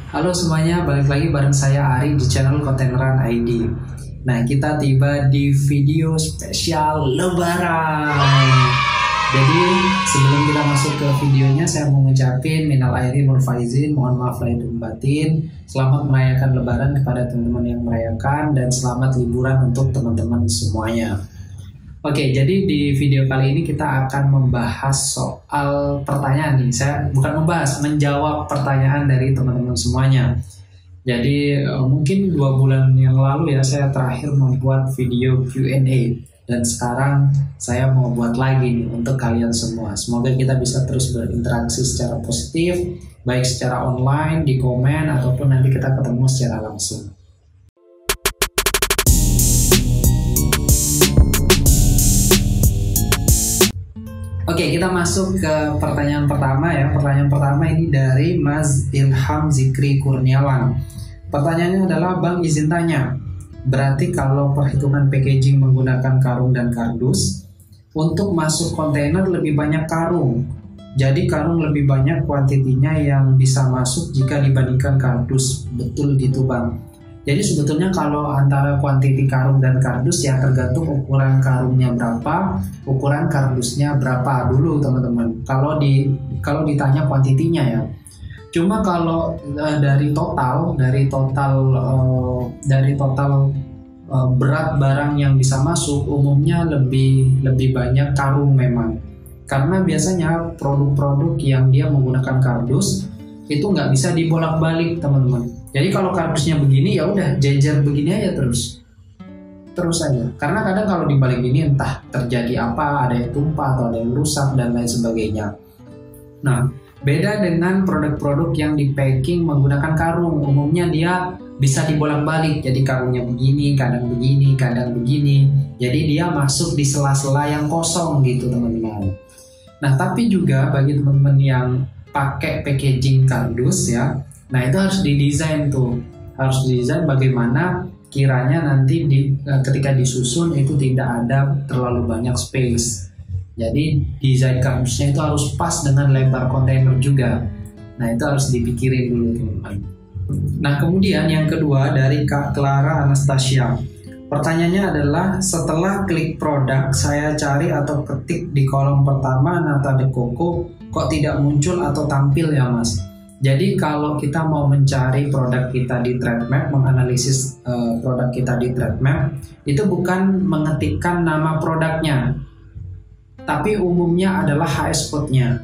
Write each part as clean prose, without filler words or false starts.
Halo semuanya, balik lagi bareng saya Ari di channel Kontaineran ID. Nah, kita tiba di video spesial Lebaran. Jadi sebelum kita masuk ke videonya, saya mau ngucapin minal aidin wal faizin, mohon maaf lahir dan batin. Selamat merayakan Lebaran kepada teman-teman yang merayakan dan selamat liburan untuk teman-teman semuanya. Oke, jadi di video kali ini kita akan membahas soal pertanyaan nih. Saya bukan membahas, menjawab pertanyaan dari teman-teman semuanya. Jadi mungkin 2 bulan yang lalu ya saya terakhir membuat video Q&A. Dan sekarang saya mau buat lagi nih untuk kalian semua. Semoga kita bisa terus berinteraksi secara positif, baik secara online, di komen, ataupun nanti kita ketemu secara langsung. Oke, kita masuk ke pertanyaan pertama ya. Pertanyaan pertama ini dari Mas Ilham Zikri Kurniawan. Pertanyaannya adalah, Bang izin tanya, berarti kalau perhitungan packaging menggunakan karung dan kardus, untuk masuk kontainer lebih banyak karung. Jadi karung lebih banyak kuantitinya yang bisa masuk jika dibandingkan kardus. Betul gitu Bang? Jadi sebetulnya kalau antara kuantiti karung dan kardus ya tergantung ukuran karungnya berapa, ukuran kardusnya berapa dulu teman-teman. Kalau ditanya kuantitinya ya. Cuma kalau dari total berat barang yang bisa masuk umumnya lebih banyak karung memang. Karena biasanya produk-produk yang dia menggunakan kardus itu nggak bisa dibolak-balik teman-teman. Jadi kalau kardusnya begini ya udah jejer begini aja terus aja. Karena kadang kalau dibalik gini entah terjadi apa, ada yang tumpah atau ada yang rusak dan lain sebagainya. Nah, beda dengan produk-produk yang di packing menggunakan karung. Umumnya dia bisa dibolak-balik. Jadi karungnya begini, kadang begini, kadang begini. Jadi dia masuk di sela-sela yang kosong gitu teman-teman. Nah, tapi juga bagi teman-teman yang pakai packaging kardus ya, nah itu harus didesain tuh, harus didesain bagaimana kiranya nanti ketika disusun itu tidak ada terlalu banyak space. Jadi desain kardusnya itu harus pas dengan lebar kontainer juga. Nah itu harus dipikirin dulu teman-teman. Nah kemudian yang kedua dari Kak Clara Anastasia. Pertanyaannya adalah, setelah klik produk saya cari atau ketik di kolom pertama Nata de Coco, kok tidak muncul atau tampil ya Mas? Jadi kalau kita mau mencari produk kita di Trademap, menganalisis produk kita di Trademap, itu bukan mengetikkan nama produknya, tapi umumnya adalah HS code-nya.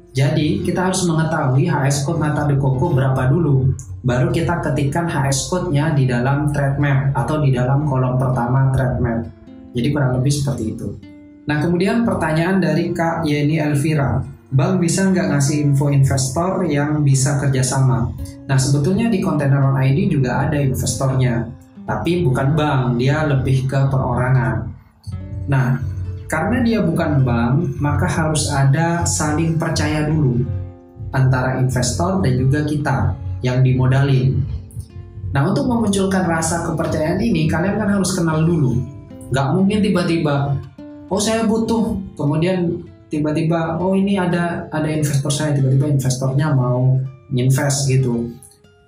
Jadi kita harus mengetahui HS code Nata de Coco berapa dulu, baru kita ketikkan HS code-nya di dalam Trademap atau di dalam kolom pertama Trademap. Jadi kurang lebih seperti itu. Nah kemudian pertanyaan dari Kak Yeni Elvira, Bang bisa nggak ngasih info investor yang bisa kerjasama? Nah sebetulnya di Kontaineran ID juga ada investornya, tapi bukan bank, dia lebih ke perorangan. Nah karena dia bukan bank, maka harus ada saling percaya dulu antara investor dan juga kita yang dimodalin. Nah untuk memunculkan rasa kepercayaan ini, kalian kan harus kenal dulu. Nggak mungkin tiba-tiba, oh saya butuh, kemudian tiba-tiba oh ini ada investor saya, tiba-tiba investornya mau invest gitu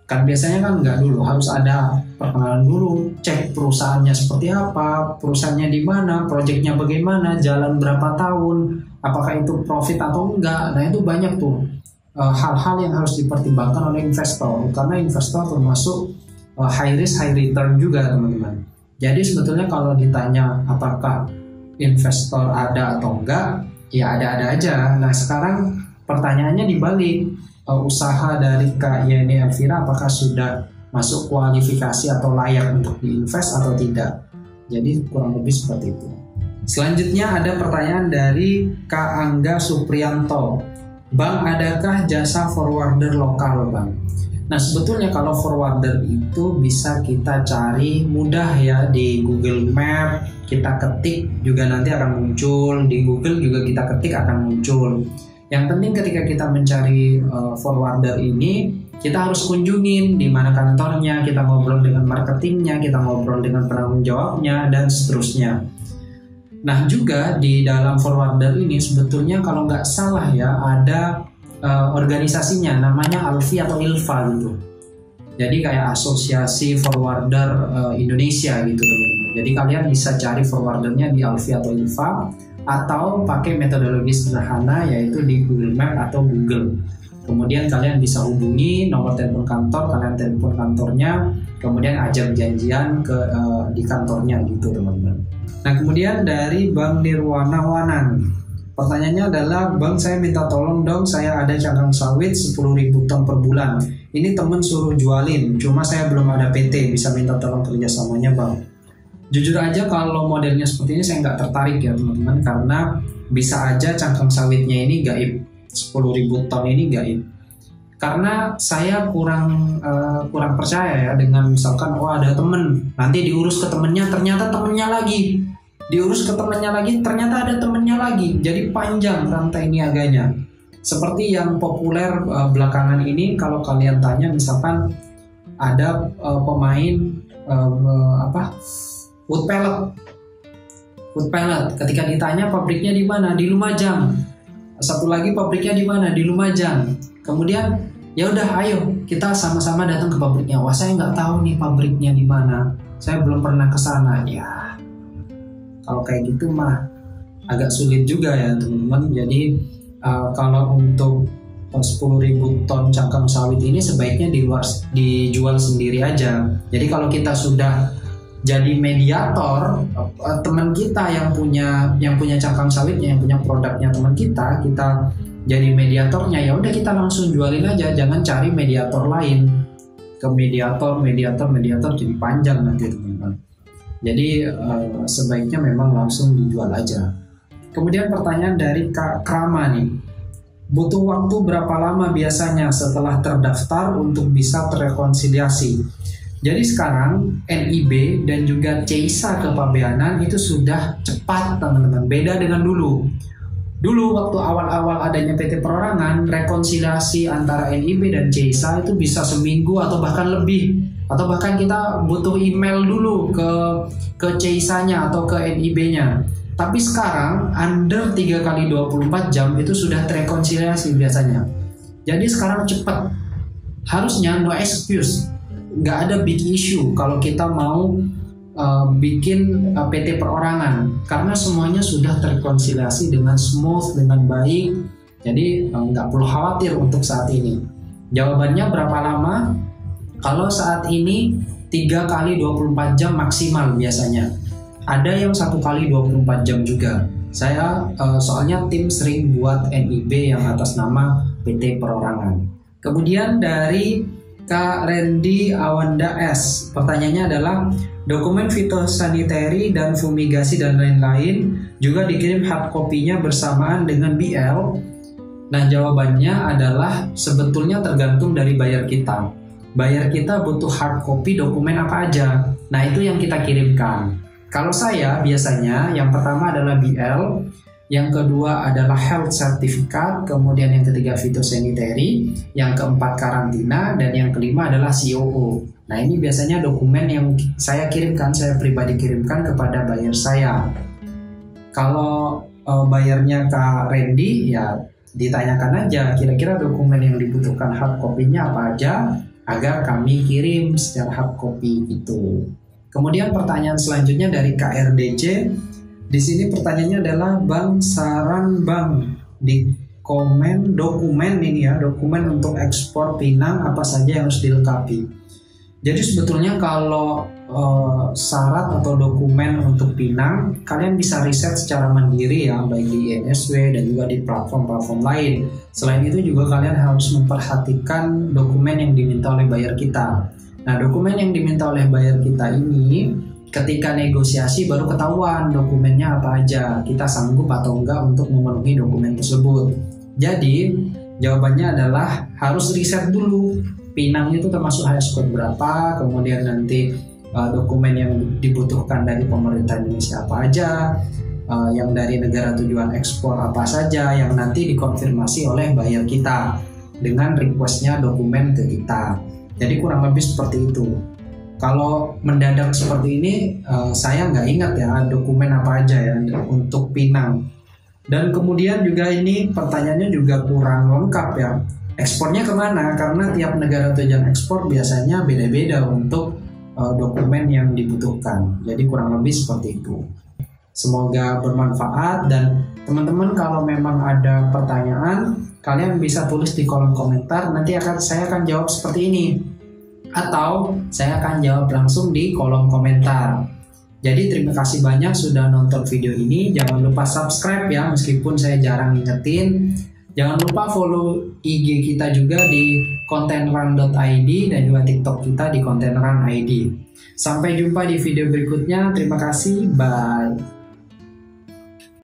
kan. Biasanya kan enggak dulu, harus ada perkenalan dulu, cek perusahaannya seperti apa, perusahaannya di mana, proyeknya bagaimana, jalan berapa tahun, apakah itu profit atau enggak. Nah itu banyak tuh hal-hal yang harus dipertimbangkan oleh investor, karena investor termasuk high risk high return juga teman-teman. Jadi sebetulnya kalau ditanya apakah investor ada atau enggak, ya ada-ada aja. Nah sekarang pertanyaannya dibalik, usaha dari Kak Yeni Elvira apakah sudah masuk kualifikasi atau layak untuk diinvest atau tidak. Jadi kurang lebih seperti itu. Selanjutnya ada pertanyaan dari Kak Angga Supriyanto, Bang adakah jasa forwarder lokal Bang? Nah sebetulnya kalau forwarder itu bisa kita cari mudah ya di Google Map, kita ketik juga nanti akan muncul, di Google juga kita ketik akan muncul. Yang penting ketika kita mencari forwarder ini, kita harus kunjungin di mana kantornya, kita ngobrol dengan marketingnya, kita ngobrol dengan penanggung jawabnya, dan seterusnya. Nah juga di dalam forwarder ini sebetulnya kalau nggak salah ya ada organisasinya namanya Alfi atau Ilfa gitu. Jadi kayak Asosiasi Forwarder Indonesia gitu teman-teman. Jadi kalian bisa cari forwardernya di Alfi atau Ilva, atau pakai metodologi sederhana yaitu di Google Map atau Google. Kemudian kalian bisa hubungi nomor telepon kantor, kalian telepon kantornya, kemudian ajak janjian di kantornya gitu teman-teman. Nah kemudian dari Bang Nirwana Wanan, pertanyaannya adalah, Bang saya minta tolong dong, saya ada cangkang sawit 10.000 ton per bulan. Ini temen suruh jualin, cuma saya belum ada PT, bisa minta tolong kerjasamanya Bang. Jujur aja kalau modelnya seperti ini saya nggak tertarik ya teman-teman, karena bisa aja cangkang sawitnya ini gaib, 10.000 ton ini gaib. Karena saya kurang percaya ya dengan misalkan ada temen, nanti diurus ke temennya, ternyata temennya lagi, diurus ke temennya lagi, ternyata ada temennya lagi, jadi panjang rantai niaganya. Seperti yang populer belakangan ini, kalau kalian tanya misalkan ada pemain wood pellet, ketika ditanya pabriknya di mana, di Lumajang. Satu lagi pabriknya di mana, di Lumajang. Kemudian ya udah ayo kita sama-sama datang ke pabriknya. Wah saya nggak tahu nih pabriknya di mana, saya belum pernah ke sana. Ya kalau kayak gitu mah agak sulit juga ya teman-teman. Jadi kalau untuk 10.000 ton cangkang sawit ini sebaiknya dijual sendiri aja. Jadi kalau kita sudah jadi mediator, teman kita yang punya cangkang sawitnya, yang punya produknya teman kita jadi mediatornya, ya udah kita langsung jualin aja, jangan cari mediator lain. Ke mediator jadi panjang nanti teman-teman. Jadi sebaiknya memang langsung dijual aja. Kemudian pertanyaan dari Kak Krama nih, butuh waktu berapa lama biasanya setelah terdaftar untuk bisa terrekonsiliasi? Jadi sekarang NIB dan juga CISA kepabeanan itu sudah cepat teman-teman, beda dengan dulu. Dulu waktu awal-awal adanya PT Perorangan, rekonsiliasi antara NIB dan CISA itu bisa seminggu atau bahkan lebih. Atau bahkan kita butuh email dulu ke CISA-nya atau ke NIB-nya. Tapi sekarang under 3x24 jam itu sudah terrekonsiliasi biasanya. Jadi sekarang cepat. Harusnya no excuse. Nggak ada big issue kalau kita mau bikin PT Perorangan, karena semuanya sudah terrekonsiliasi dengan smooth, dengan baik. Jadi nggak perlu khawatir untuk saat ini. Jawabannya berapa lama? Kalau saat ini 3x24 jam maksimal biasanya. Ada yang 1x24 jam juga. Saya soalnya tim sering buat NIB yang atas nama PT Perorangan. Kemudian dari Kak Randy Awanda S, pertanyaannya adalah, dokumen fitosanitary dan fumigasi dan lain-lain juga dikirim hard copy-nya bersamaan dengan BL. Nah jawabannya adalah sebetulnya tergantung dari buyer kita. Buyer kita butuh hard copy dokumen apa aja. Nah itu yang kita kirimkan. Kalau saya biasanya yang pertama adalah BL, yang kedua adalah health certificate, kemudian yang ketiga phytosanitary, yang keempat karantina, dan yang kelima adalah COO. Nah ini biasanya dokumen yang saya kirimkan, saya pribadi kirimkan kepada buyer saya. Kalau bayarnya Kak Randy, ya ditanyakan aja kira-kira dokumen yang dibutuhkan hard copy-nya apa aja, agar kami kirim secara hard copy gitu. Kemudian pertanyaan selanjutnya dari KRDC. Di sini pertanyaannya adalah, Bang saran Bang di dokumen ini ya, dokumen untuk ekspor pinang apa saja yang harus dilengkapi. Jadi sebetulnya kalau syarat atau dokumen untuk pinang, kalian bisa riset secara mandiri ya, baik di INSW dan juga di platform-platform lain. Selain itu juga kalian harus memperhatikan dokumen yang diminta oleh buyer kita. Nah dokumen yang diminta oleh buyer kita ini, ketika negosiasi baru ketahuan dokumennya apa aja, kita sanggup atau enggak untuk memenuhi dokumen tersebut. Jadi jawabannya adalah harus riset dulu, pinang itu termasuk highest code berapa, kemudian nanti dokumen yang dibutuhkan dari pemerintah Indonesia apa aja, yang dari negara tujuan ekspor apa saja, yang nanti dikonfirmasi oleh buyer kita dengan requestnya dokumen ke kita. Jadi kurang lebih seperti itu. Kalau mendadak seperti ini, saya nggak ingat ya dokumen apa aja ya untuk pinang. Dan kemudian juga ini pertanyaannya juga kurang lengkap ya. ekspornya kemana, karena tiap negara tujuan ekspor biasanya beda-beda untuk dokumen yang dibutuhkan. Jadi kurang lebih seperti itu. Semoga bermanfaat, dan teman-teman kalau memang ada pertanyaan kalian bisa tulis di kolom komentar, nanti saya akan jawab seperti ini, atau saya akan jawab langsung di kolom komentar. Jadi terima kasih banyak sudah nonton video ini. Jangan lupa subscribe ya, meskipun saya jarang ngingetin. Jangan lupa follow IG kita juga di contentrun.id dan juga TikTok kita di contentrun.id. Sampai jumpa di video berikutnya. Terima kasih. Bye.